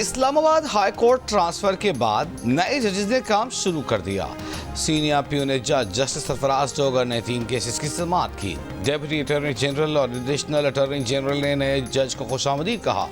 Islamabad high court transfer के बाद नए जजेस ने काम शुरू कर दिया। सीनियर प्यून जज जस्टिस सरफराज डोगर ने 3 केसेस की समाअत की। डेप्यूटी अटॉर्नी जनरल और एडिशनल अटॉर्नी जनरल ने नए जज को खुशामदीद कहा।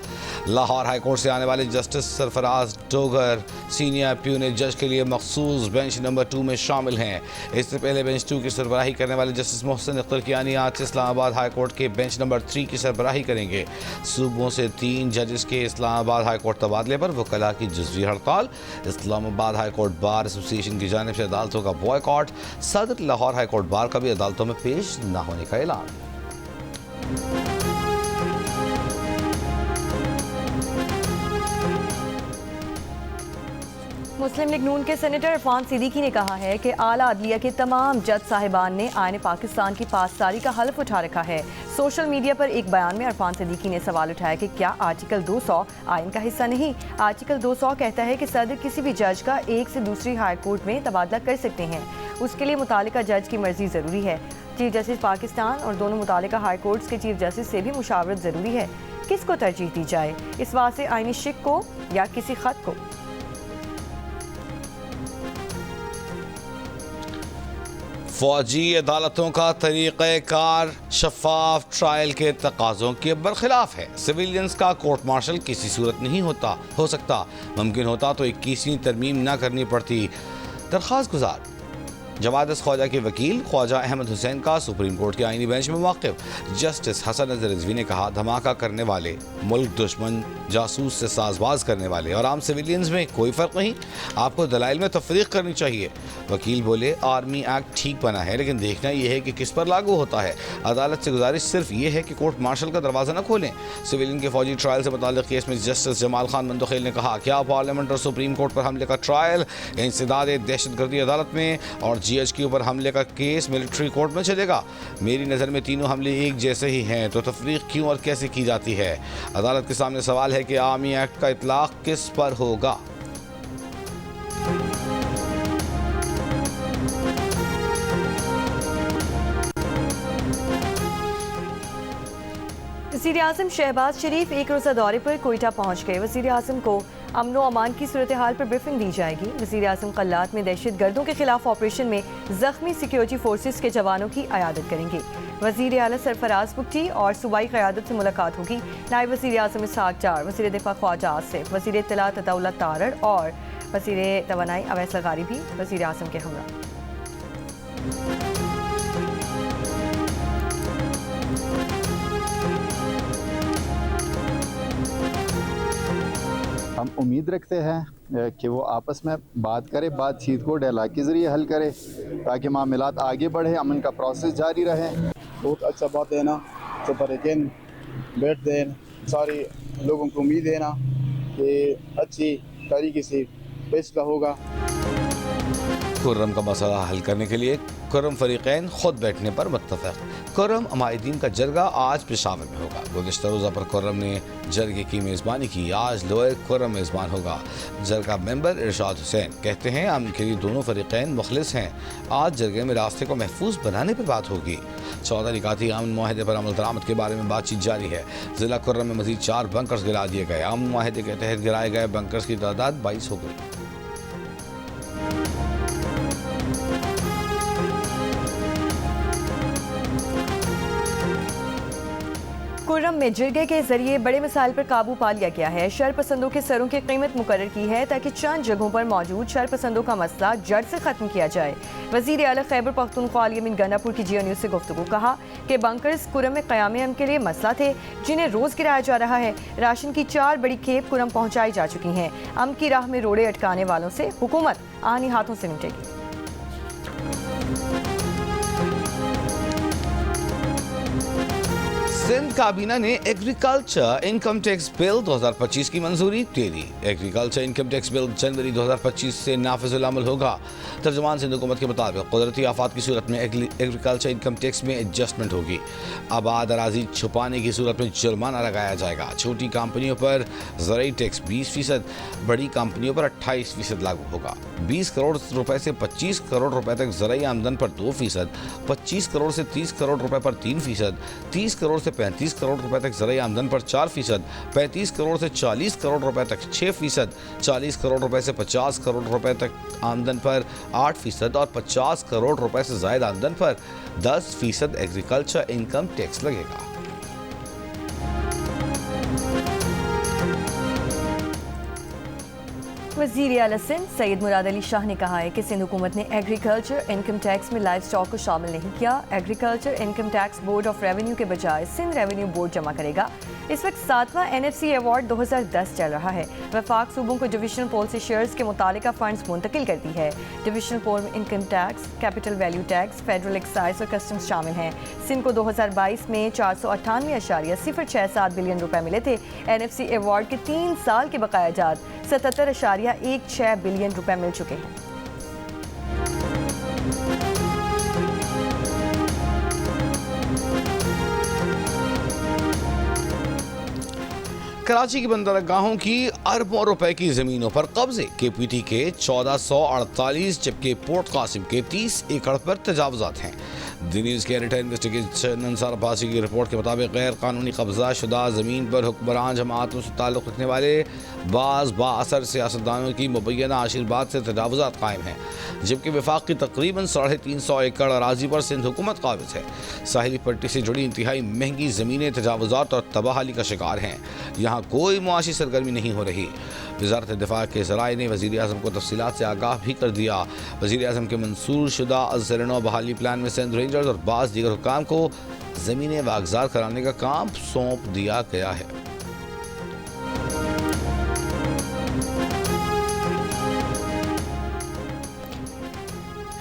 लाहौर हाई कोर्ट से आने वाले justice Sarfaraz Dogar senior peon जज के लिए मखसूस बेंच नंबर 2 में शामिल हैं। इससे पहले बेंच 2 की सरबराही करने वाले जस्टिस मोहसिन अख्तर कियानी आज से इस्लामाबाद हाई कोर्ट के बेंच नंबर 3 की सरबराही करेंगे। सूबों से 3 जजेस के इस्लामाबाद हाई कोर्ट तबादले पर वकला की जुज़वी हड़ताल। Islamabad high court bar association की जानिब से अदालतों का बॉयकॉट। सदर लाहौर हाई कोर्ट बार का भी अदालतों में पेश न होने का ऐलान। मुस्लिम लीग नून के सेनेटर इरफान सिद्दीकी ने कहा है कि आला अदलिया के तमाम जज साहिबान ने आईन पाकिस्तान की पासदारी का हल्फ उठा रखा है। सोशल मीडिया पर एक बयान में इरफान सिद्दीकी ने सवाल उठाया कि क्या आर्टिकल 200 आईन का हिस्सा नहीं। आर्टिकल 200 कहता है कि सदर किसी भी जज का एक से दूसरी हाई कोर्ट में तबादला कर सकते हैं। उसके लिए मुतालिका जज की मर्जी ज़रूरी है। चीफ जस्टिस पाकिस्तान और दोनों मुतालिका हाई कोर्ट्स के चीफ जस्टिस से भी मुशावरत ज़रूरी है। किसको तरजीह दी जाए, इस वास्ते आईनी शिक को या किसी खत को। फौजी अदालतों का तरीक़ेकार शफाफ ट्रायल के तकाज़ों के बरखिलाफ है। सिविलियंस का कोर्ट मार्शल किसी सूरत नहीं हो सकता। मुमकिन होता तो 21वीं तरमीम न करनी पड़ती। दरख्वास्त गुजार जवादिस ख्वाजा के वकील ख्वाजा अहमद हुसैन का सुप्रीम कोर्ट के आईनी बेंच में मौक़िफ़। जस्टिस हसन नज़र रिजवी ने कहा, धमाका करने वाले, मुल्क दुश्मन, जासूस से साजबाज करने वाले और आम सिविलियंस में कोई फ़र्क नहीं। आपको दलाइल में तफरीक करनी चाहिए। वकील बोले, आर्मी एक्ट ठीक बना है, लेकिन देखना यह है कि किस पर लागू होता है। अदालत से गुजारिश सिर्फ ये है कि कोर्ट मार्शल का दरवाज़ा न खोलें। सिविलियन के फौजी ट्रायल से मुताल्लिक़ केस में जस्टिस जमाल खान मंदखेल ने कहा, क्या पार्लियामेंट और सुप्रीम कोर्ट पर हमले का ट्रायल इंसदाद दहशतगर्दी अदालत में और GH के ऊपर हमले का केस मिलिट्री कोर्ट में चलेगा? मेरी नज़र में तीनों हमले एक जैसे ही हैं, तो तफरीक क्यों और कैसे की जाती है? अदालत के सामने सवाल है कि आर्मी एक्ट का इतलाक़ किस पर होगा। वज़ीर आज़म शहबाज शरीफ एक रोज़ा दौरे पर कोयटा पहुँच गए। वज़ीर आज़म को अमन व अमान की सूरत हाल पर ब्रीफिंग दी जाएगी। वज़ीर आज़म कल्लात में दहशत गर्दों के खिलाफ ऑपरेशन में ज़ख्मी सिक्योरिटी फोर्सेस के जवानों की अयादत करेंगे। वज़ीर आला सरफराज बुगटी और सूबाई क़यादत से मुलाकात होगी। नायब वज़ीर आज़म इसहाक़ डार, वज़ीर दिफा ख्वाजा आसिफ, वज़ीर इत्तलात अताउल्लाह तारड़ और वज़ीर तवानाई अवैस लगारी भी वज़ीर आज़म के हमरा। हम उम्मीद रखते हैं कि वो आपस में बात करे, बातचीत को डायलॉग के ज़रिए हल करे ताकि मामलात आगे बढ़े, अमन का प्रोसेस जारी रहे। बहुत अच्छा बात है ना, तो पर लेकिन बैठ दें, सारे लोगों को उम्मीद है ना कि अच्छी तरीके से फैसला होगा। खुर्रम का मसला हल करने के लिए खुर्रम फरीक़ैन खुद बैठने पर मुत्तफ़िक़। खुर्रम अमायदीन का जरगा आज पेशावर में होगा। गुज़िश्ता रोज़ा पर खुर्रम ने जरगे की मेज़बानी की। आज लोए खुर्रम मेज़बान होगा। जरगा मेंबर इरशाद हुसैन कहते हैं, अमन के लिए दोनों फरीक़ैन मुखलिस हैं। आज जरगे में रास्ते को महफूज बनाने पर बात होगी। 14 निकाती अमन माहदे पर अमल दरामद के बारे में बातचीत जारी है। ज़िला खुर्रम में मज़ीद 4 बंकर्स गिरा दिए गए। अमन माहदे के तहत गिराए गए बंकर्स की तादाद 22 हो गई। खुर्रम में जिरगे के जरिए बड़े मसाइल पर काबू पा लिया गया है। शरपसंदों के सरों की कीमत मुकर्रर की है ताकि चंद जगहों पर मौजूद शरपसंदों का मसला जड़ से खत्म किया जाए। वज़ीर आला खैबर पख्तूनख्वा अली अमीन गंडापुर की GN न्यूज़ से गुफ्तगू कहा कि बंकर्स खुर्रम में क़याम अमन के लिए मसला थे, जिन्हें रोज़ गिराया जा रहा है। राशन की 4 बड़ी खेप खुर्रम पहुँचाई जा चुकी हैं। अमन की राह में रोड़े अटकाने वालों से हुकूमत आनी हाथों से निपटेगी। सिंध काबीना ने एग्रीकल्चर इनकम टैक्स बिल 2025 की मंजूरी दे दी। एग्रीकल्चर इनकम टैक्स बिल जनवरी 2025 से नाफिजुल अमल होगा। तर्जुमान सिंध हुकूमत के मुताबिक कुदरती आफात की सूरत में एग्रीकल्चर इनकम टैक्स में एडजस्टमेंट होगी। आबाद अराजी छुपाने की सूरत में जुर्माना लगाया जाएगा। छोटी कंपनियों पर ज़राई टैक्स 20%, बड़ी कंपनियों पर 28% लागू होगा। 20 करोड़ रुपए से 25 करोड़ रुपए तक ज़राई आमदन पर 2%, 25 करोड़ से 30 करोड़ रुपए पर 3%, 30 करोड़ से 35 करोड़ रुपए तक ज़राई आमदन पर 4%, 35 करोड़ से 40 करोड़ रुपए तक 6%, 40 करोड़ रुपए से 50 करोड़ रुपए तक आमदन पर 8% और 50 करोड़ रुपए से ज़ायद आमदन पर 10% एग्रीकल्चर इनकम टैक्स लगेगा। वज़ीर आला सिंध सैयद मुराद अली शाह ने कहा है कि सिंध हुकूमत ने एग्रीकल्चर इनकम टैक्स में लाइव स्टॉक को शामिल नहीं किया। Agriculture income tax board of revenue के बजाय सिंध रेवेन्यू बोर्ड जमा करेगा। इस वक्त 7वां NFC अवार्ड 2010 चल रहा है। वफाक सूबों को डिविजनल पोल से शेयर्स के मुतालिका फंड्स मुंतकिल करती है। डिविजनल पोल में income tax, capital value tax, federal excise और कस्टम्स शामिल हैं। सिंध को 2022 में 498.067 बिलियन रुपए मिले थे। NFC अवार्ड के 3 साल के बकाया जात 77.16 बिलियन रुपए मिल चुके हैं। कराची की बंदरगाहों की अरबों रुपए की जमीनों पर कब्जे। KPT के 1448 जबकि पोर्ट कासिम के 30 एकड़ पर तजावुजात हैं। द न्यूज़ के एडिटर इन्वेस्टिगेशन अंसार अब्बासी की रिपोर्ट के मुताबिक गैर कानूनी कब्जा शुदा ज़मीन पर हुक्मरान जमातों से ताल्लुक़ रखने वाले बाज़ बाअसर सियासतदानों की मुबैना आशीर्वाद से तजावुजात कायम हैं, जबकि वफाक की तकरीबन 350 एकड़ अराजी पर सिंध हुकूमत काबिज है। साहिली पट्टी से जुड़ी इंतहाई महंगी ज़मीनें तजावुजात और तबाहली का शिकार हैं। यहाँ कोई मुआशी सरगर्मी नहीं हो रही। वज़ारत दिफा के ज़राए ने वज़ीर आज़म को तफसीलात से आगाह भी कर दिया। वज़ीर आज़म के मंसूर शुदा अज़-ज़रनो बहाली प्लान में सिंध रेंजर्स और बाज़ दीगर हुक्काम को ज़मीनें वागज़ार कराने का काम सौंप दिया गया है।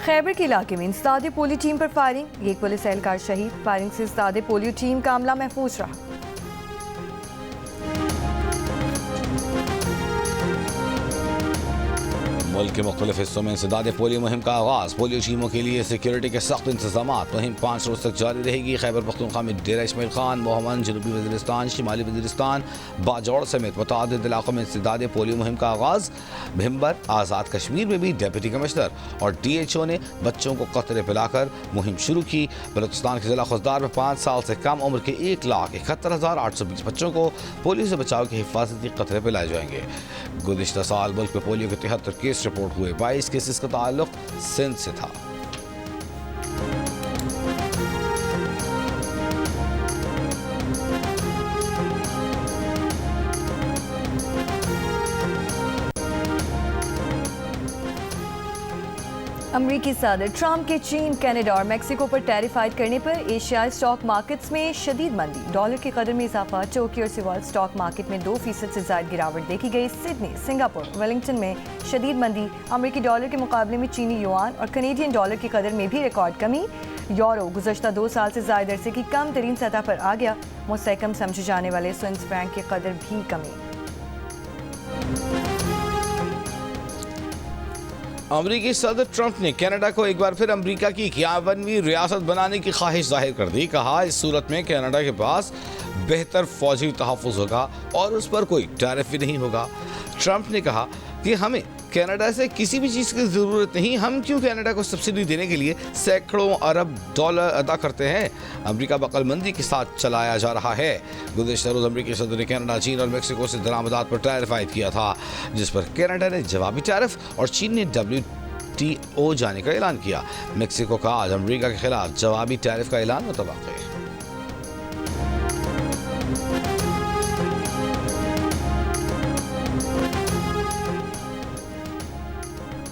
खैबर के इलाके में इंसदादे पोलियो टीम पर फायरिंग, एक पुलिस एहलकार शहीद। फायरिंग से इंसदादे पोलियो टीम का अमला महफूज रहा। मुल्क के मुख्तलिफ हिस्सों में इंसदादे पोलियो मुहिम का आगाज़। पोलियो टीमों के लिए सिक्योरिटी के सख्त इंतजाम। मुहिम 5 रोज़ तक जारी रहेगी। खैबर पख्तूनख्वा में डेरा इस्माइल खान, मोहम्मद, जनूबी वज़ीरिस्तान, शिमाली वज़ीरिस्तान, बाजौड़ समेत मुतअद्दिद इलाकों में इंसदादे पोलियो मुहिम का आगाज़। भिम्बर आज़ाद कश्मीर में भी डिप्टी कमिश्नर और DHO ने बच्चों को कतरे पिलाकर मुहिम शुरू की। बलूचिस्तान के ज़िला खुजदार में 5 साल से कम उम्र के 1,71,820 बच्चों को पोलियो से बचाव के हिफाजती कतरे पिलाए जाएंगे। गुज़िश्ता साल मुल्क में पोलियो के 73 केस रिपोर्ट हुए। 22 केसेस का ताल्लुक सिंध से था। अमरीकी सदर ट्रंप के चीन, कनाडा और मेक्सिको पर टैरिफ आयद करने पर एशियाई स्टॉक मार्केट्स में शदीद मंदी। डॉलर की कदर में इजाफा। टोक्यो और सिवल स्टॉक मार्केट में 2% से ज्यादा गिरावट देखी गई। सिडनी, सिंगापुर, वेलिंगटन में शदीद मंदी। अमरीकी डॉलर के मुकाबले में चीनी युआन और कनेडियन डॉलर की कदर में भी रिकॉर्ड कमी। यूरो गुज़श्ता 2 साल से ज्यादा अरसे की कम तरीन सतह पर आ गया। मुस्तहकम समझे जाने वाले स्विस फ्रैंक की कदर भी कमी। अमरीकी सदर ट्रंप ने कनाडा को एक बार फिर अमरीका की 51वीं रियासत बनाने की ख्वाहिश जाहिर कर दी। कहा, इस सूरत में कनाडा के पास बेहतर फौजी तहफ़्फ़ुज़ होगा और उस पर कोई टैरिफ भी नहीं होगा। ट्रंप ने कहा कि हमें कनाडा से किसी भी चीज़ की ज़रूरत नहीं। हम क्यों कनाडा को सब्सिडी देने के लिए सैकड़ों अरब डॉलर अदा करते हैं। अमरीका बकलमंदी के साथ चलाया जा रहा है। गुज़श्ता रोज़ अमरीकी सदर ने कनाडा, चीन और मेक्सिको से दरामदात पर टैरिफ आयद किया था, जिस पर कनाडा ने जवाबी टैरिफ और चीन ने WTO जाने का ऐलान किया। मेक्सिको का आज अमरीका के खिलाफ जवाबी टैरिफ का ऐलान मुतवक्किह है।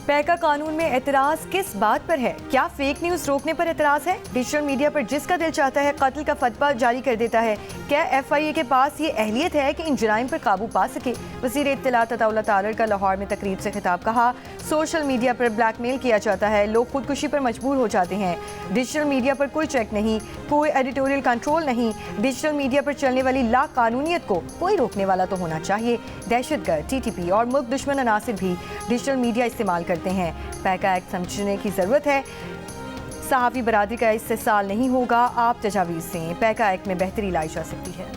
पैका कानून में एतराज़ किस बात पर है? क्या फेक न्यूज़ रोकने पर एतराज़ है? डिजिटल मीडिया पर जिसका दिल चाहता है कत्ल का फतवा जारी कर देता है। क्या FIA के पास ये अहलियत है कि इन जराइम पर काबू पा सके? वज़ीर इत्तलात अताउल्लाह तारर का लाहौर में तकरीब से खिताब। कहा, सोशल मीडिया पर ब्लैकमेल किया जाता है, लोग खुदकुशी पर मजबूर हो जाते हैं। डिजिटल मीडिया पर कोई चेक नहीं, कोई एडिटोरियल कंट्रोल नहीं। डिजिटल मीडिया पर चलने वाली लाकानूनियत को कोई रोकने वाला तो होना चाहिए। दहशतगर्द, TTP और मुल्क दुश्मन अनासिर भी डिजिटल मीडिया इस्तेमाल करते हैं। पैका एक्ट समझने की ज़रूरत है। सहाफ़ी बरादरी का इस्तेसाल नहीं होगा। आप तजावीज़ दें, पैका एक्ट में बेहतरी लाई जा सकती है।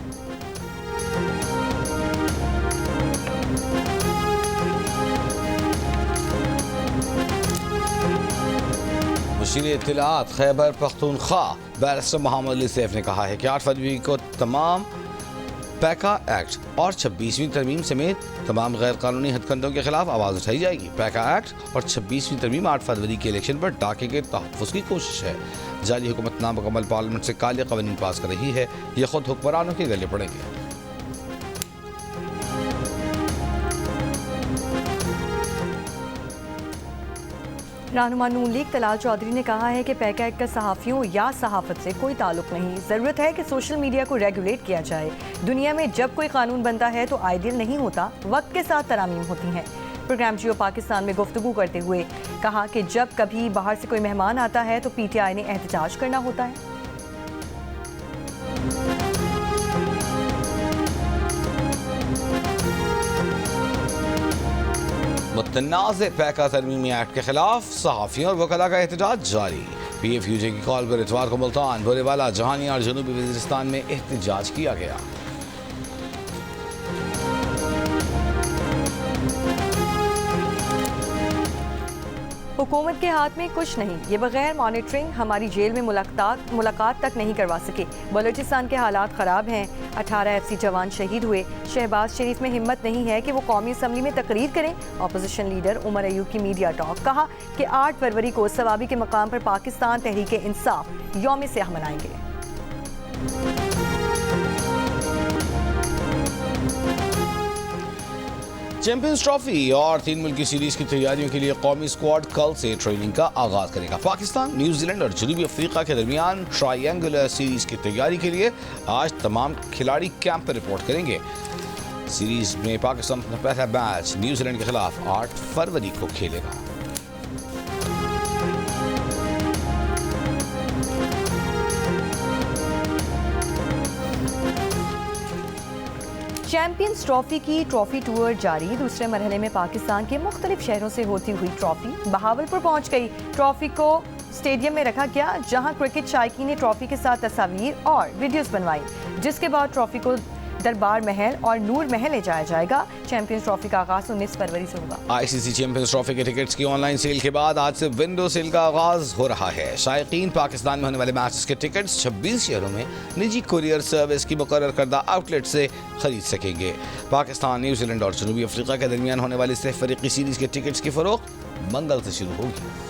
वज़ीर इत्तलाआत खैबर पख्तूनख्वा बैरिस्टर मोहम्मद अली सैफ ने कहा है कि 8 फरवरी को तमाम पैका एक्ट और 26वीं तरमीम समेत तमाम गैर कानूनी हथकंडों के खिलाफ आवाज़ उठाई जाएगी। पैका एक्ट और 26वीं तरमीम 8 फरवरी के इलेक्शन पर डाके के तहफ़्फ़ुज़ की कोशिश है। जाली हुकूमत नामुकम्मल पार्लियामेंट से काले क़वानीन पास कर रही है, ये खुद हुक्मरानों के गले पड़ेंगे। रहनुमा नून लीग तलाल चौधरी ने कहा है कि पैका एक्ट का सहाफ़ियों या सहाफ़त से कोई ताल्लुक नहीं। ज़रूरत है कि सोशल मीडिया को रेगुलेट किया जाए। दुनिया में जब कोई कानून बनता है तो आइडियल नहीं होता, वक्त के साथ तरामीम होती हैं। प्रोग्राम जियो पाकिस्तान में गुफ्तगू करते हुए कहा कि जब कभी बाहर से कोई मेहमान आता है तो PTI ने एहतजाज करना होता है। मुतनाज़ पैका तरमीमी एक्ट के खिलाफ सहाफ़ियों और वकला का एहतजाज जारी। PFUJ की कॉल पर इतवार को मुल्तान, भोरेवाला, जहानिया और जनूबी वज़ीरिस्तान में एहतजाज किया गया। हुकूमत के हाथ में कुछ नहीं, ये बगैर मॉनिटरिंग हमारी जेल में मुलाकात तक नहीं करवा सके। बलूचिस्तान के हालात ख़राब हैं। 18 FC जवान शहीद हुए। शहबाज शरीफ में हिम्मत नहीं है कि वो कौमी असम्बली में तकरीर करें। अपोजिशन लीडर उमर अयूब की मीडिया टॉक, कहा कि 8 फरवरी को सवाबी के मकाम पर पाकिस्तान तहरीक इंसाफ यौम स्याह मनाएंगे। चैंपियंस ट्रॉफी और 3 मुल्की सीरीज की तैयारियों के लिए कौमी स्क्वाड कल से ट्रेनिंग का आगाज करेगा। पाकिस्तान, न्यूजीलैंड और जनूबी अफ्रीका के दरमियान ट्रायंगुलर सीरीज की तैयारी के लिए आज तमाम खिलाड़ी कैंप पर रिपोर्ट करेंगे। सीरीज में पाकिस्तान अपना पहला मैच न्यूजीलैंड के खिलाफ 8 फरवरी को खेलेगा। चैंपियंस ट्रॉफी की ट्रॉफी टूर जारी। दूसरे मरहले में पाकिस्तान के मुख्तलिफ शहरों से होती हुई ट्रॉफी बहावलपुर पहुंच गई। ट्रॉफी को स्टेडियम में रखा गया, जहां क्रिकेट शायकीन ने ट्रॉफी के साथ तस्वीर और वीडियोस बनवाई, जिसके बाद ट्रॉफी को दरबार महल और नूर महल ले जाया जाएगा। चैंपियंस ट्रॉफी का आगाज 19 फरवरी से होगा। ICC चैंपियंस ट्रॉफी के टिकट्स की ऑनलाइन सेल के बाद आज से विंडो सेल का आगाज हो रहा है। शायकीन पाकिस्तान में होने वाले मैचेस के टिकट्स 26 शहरों में निजी कुरियर सर्विस की मुकर्रर करदा आउटलेट से खरीद सकेंगे। पाकिस्तान, न्यूजीलैंड और जनूबी अफ्रीका के दरमियान होने वाली सिर्फ फरीकी सीरीज के टिकट्स की फरोख्त मंगल से शुरू होगी।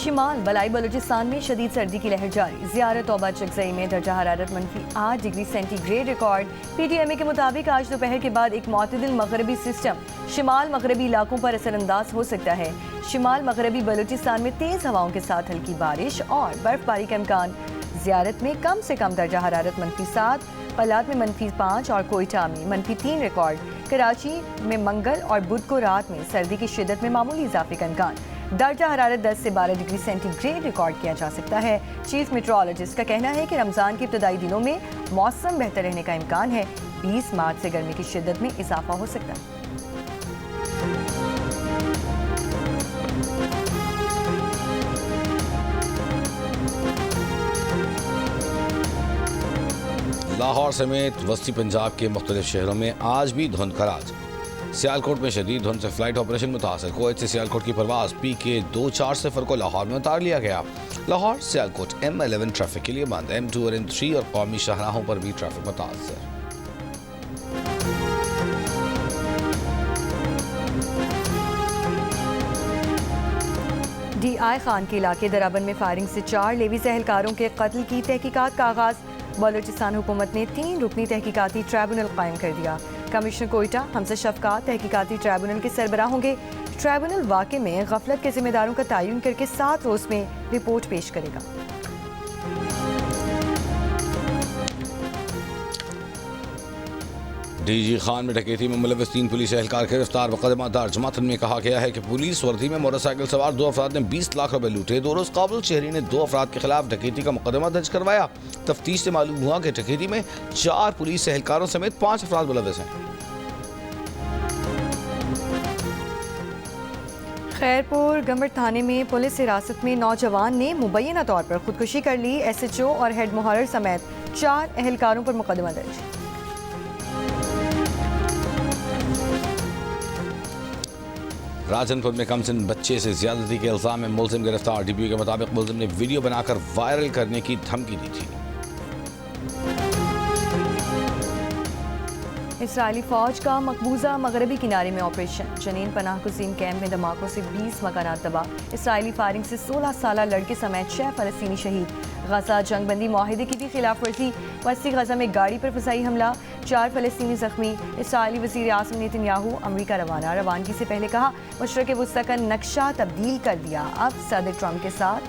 शिमाल बलाई बलूचिस्तान में शदीद सर्दी की लहर जारी। ज़ियारत तौबा चकजई में दर्जा हरारत -8 डिग्री सेंटीग्रेड रिकॉर्ड। PTMA के मुताबिक आज दोपहर के बाद एक मुतदिल मगरबी सिस्टम शिमाल मगरबी इलाकों पर असरअंदाज हो सकता है। शिमाल मगरबी बलूचिस्तान में तेज़ हवाओं के साथ हल्की बारिश और बर्फबारी का इम्कान। ज़ियारत में कम से कम दर्जा हरारत -7, पलात में -5 और कोयटा में -3 रिकॉर्ड। कराची में मंगल और बुध को रात में सर्दी की शिद्दत में मामूली इजाफे का इम्कान। दर्जा हरारत 10 से 12 डिग्री सेंटीग्रेड रिकॉर्ड किया जा सकता है। चीफ मेट्रोलॉजिस्ट का कहना है कि रमज़ान के इब्तदाई दिनों में मौसम बेहतर रहने का इम्कान है। 20 मार्च से गर्मी की शिद्दत में इजाफा हो सकता है। लाहौर समेत वस्ती पंजाब के मुख्तलिफ शहरों में आज भी धुंध का राज। सियालकोट में शदीद धुंध से फ्लाइट ऑपरेशन मुतासर। कोयत से सियालकोट की परवाज PK 247 को लाहौर में उतार लिया गया। लाहौर सियालकोट M11 ट्रैफिक के लिए बंद। M2 और M3 और कौमी शाहराहों पर भी ट्रैफिक मुतासर। DI खान के इलाके दराबन में फायरिंग से 4 लेवीज़ एहलकारों के कत्ल की तहकीकात का आगाज। बलूचिस्तान हुकूमत ने 3 रुकनी तहकीकाती ट्राइब्यूनल कायम कर दिया। कमिश्नर कोयटा हमजा शफकात तहकीकाती ट्राइब्यूनल के सरबराह होंगे। ट्राइब्यूनल वाक़े में गफलत के जिम्मेदारों का तयन करके 7 रोज़ में रिपोर्ट पेश करेगा। DG खान में डकैती में मुलविस 3 पुलिस एहलकार गिरफ्तार। मुकदमा दर्ज। मतन में कहा गया है कि पुलिस वर्दी में मोटरसाइकिल सवार 2 अफराद ने 20 लाख रुपए लूटे। 2 रोज़ काबुल शहरी ने 2 अफराद के खिलाफ डकैती का मुकदमा दर्ज करवाया। तफ्तीश से मालूम हुआ कि डकैती में 4 पुलिस एहलकारों समेत 5 अफराद मुलविस हैं। खैरपुर गंबर थाने में पुलिस हिरासत में नौजवान ने मुबैना तौर पर खुदकुशी कर ली। SHO और हेड मुहर्रिर समेत 4 एहलकारों पर मुकदमा दर्ज। राजनपुर में कमसिन बच्चे से ज्यादती के इल्जाम में मुलजिम गिरफ्तार। डीपीओ के मुताबिक मुलजिम ने वीडियो बनाकर वायरल करने की धमकी दी थी। इसराइली फौज का मकबूजा मगरबी किनारे में ऑपरेशन। जनीन पनाह गुज़ीन कैंप में धमाकों से 20 मकानात तबाह। इसराइली फायरिंग से 16 साला लड़के समेत 6 फलस्तीनी शहीद। गजा जंगबंदी माहिदे की भी खिलाफ वर्जी। वस्ती गजा में गाड़ी पर फसाई हमला, 4 फलस्तीनी जख्मी। इसराइली वज़ीर आज़म नेतन्याहू अमरीका रवाना। रवानगी से पहले कहा मशरक़ वस्ती का नक्शा तब्दील कर दिया, अब सदर ट्रंप के साथ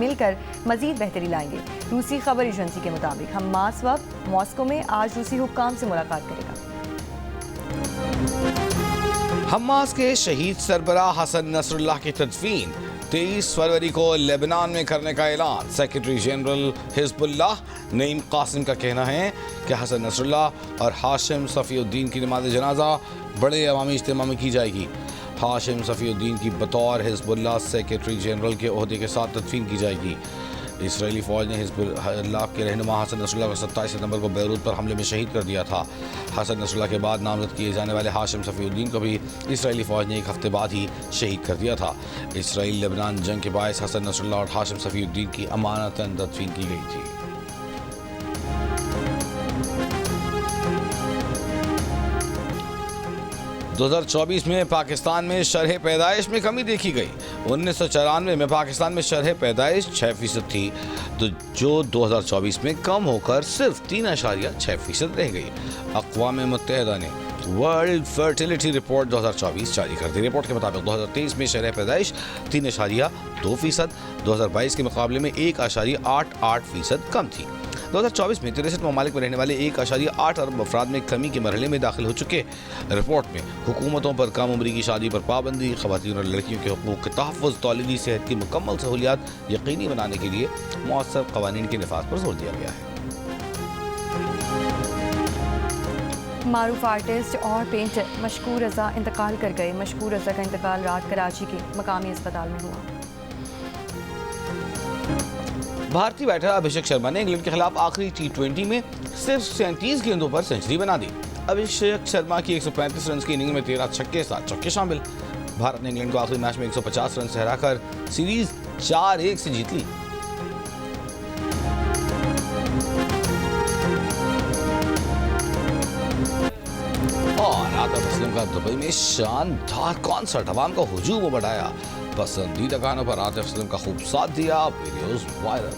मिलकर मजीद बेहतरी लाएंगे। रूसी खबर एजेंसी के मुताबिक हमास वक्त मॉस्को में आज रूसी हुक्काम से मुलाकात करेगा। हमास के शहीद सरबराह हसन नसरुल्लाह की तदफीन 23 फरवरी को लेबनान में करने का ऐलान। Secretary general Hezbollah Naim Qassem का कहना है कि हसन नसरुल्लाह और हाशिम सफ़ीउद्दीन की नमाज जनाजा बड़े अवामी इज्तिमा में की जाएगी। हाशिम सफ़ीउद्दीन की बतौर हिजबुल्लाह सेक्रेटरी जनरल के ओहदे के साथ तदफीन की जाएगी। इसराइली फ़ौज ने हिजबुल्लाह के रहनुमा हसन नसरुल्लाह को 27 सितंबर को बैरूत पर हमले में शहीद कर दिया था। हसन नसरुल्लाह के बाद नामजद किए जाने वाले हाशिम सफ़ीउद्दीन को भी इसराइली फ़ौज ने एक हफ्ते बाद ही शहीद कर दिया था। इसराइल लेबनान जंग के बायस हसन नसरुल्लाह और हाशिम सफ़ीउद्दीन की अमानतन तदफीन की गई थी। दो 2024 में पाकिस्तान में शरह पैदाइश में कमी देखी गई। 1994 में पाकिस्तान में शरह पैदाइश 6% थी, तो जो 2024 में कम होकर सिर्फ 3.6% रह गई। अक़वाम मुत्तहिदा ने वर्ल्ड फर्टिलिटी रिपोर्ट 2024 जारी कर दी। रिपोर्ट के मुताबिक 2023 में शरह पैदाइश 3.2%, 2022 के मुकाबले में 1.88% कम थी। 2024 में 63 ममालिक में रहने वाले 1.8 अरब अफराद में कमी के मरहले में दाखिल हो चुके। रिपोर्ट में हुकूमतों पर कम उम्री की शादी पर पाबंदी, ख़वातीन और लड़कियों के हकूक़ के तहफ़्फ़ुज़, तौलीदी सेहत की मुकम्मल सहूलियात यकीनी बनाने के लिए मौसर क़वानीन के नफाज़ पर जोर दिया गया है। मारूफ आर्टिस्ट और पेंटर मशकूर रज़ा इंतकाल कर गए। मशकूर रज़ा का इंतकाल रात कराची के मकामी अस्पताल में हुआ। भारतीय बैटर अभिषेक शर्मा ने इंग्लैंड के खिलाफ आखिरी T20 में सिर्फ 37 गेंदों पर सेंचुरी बना दी। अभिषेक शर्मा की 135 रन की इनिंग में 13 छक्के 7 चौके शामिल। भारत ने इंग्लैंड को आखिरी मैच में 150 रन से हराकर सीरीज 4-1 से जीत ली। और आतिफ असलम का दुबई में शानदार कॉन्सर्ट अवाम का हुजूम बढ़ाया। पसंदीदा गानों पर आतिफ असलम का खूब साथ दिया, वीडियोस वायरल।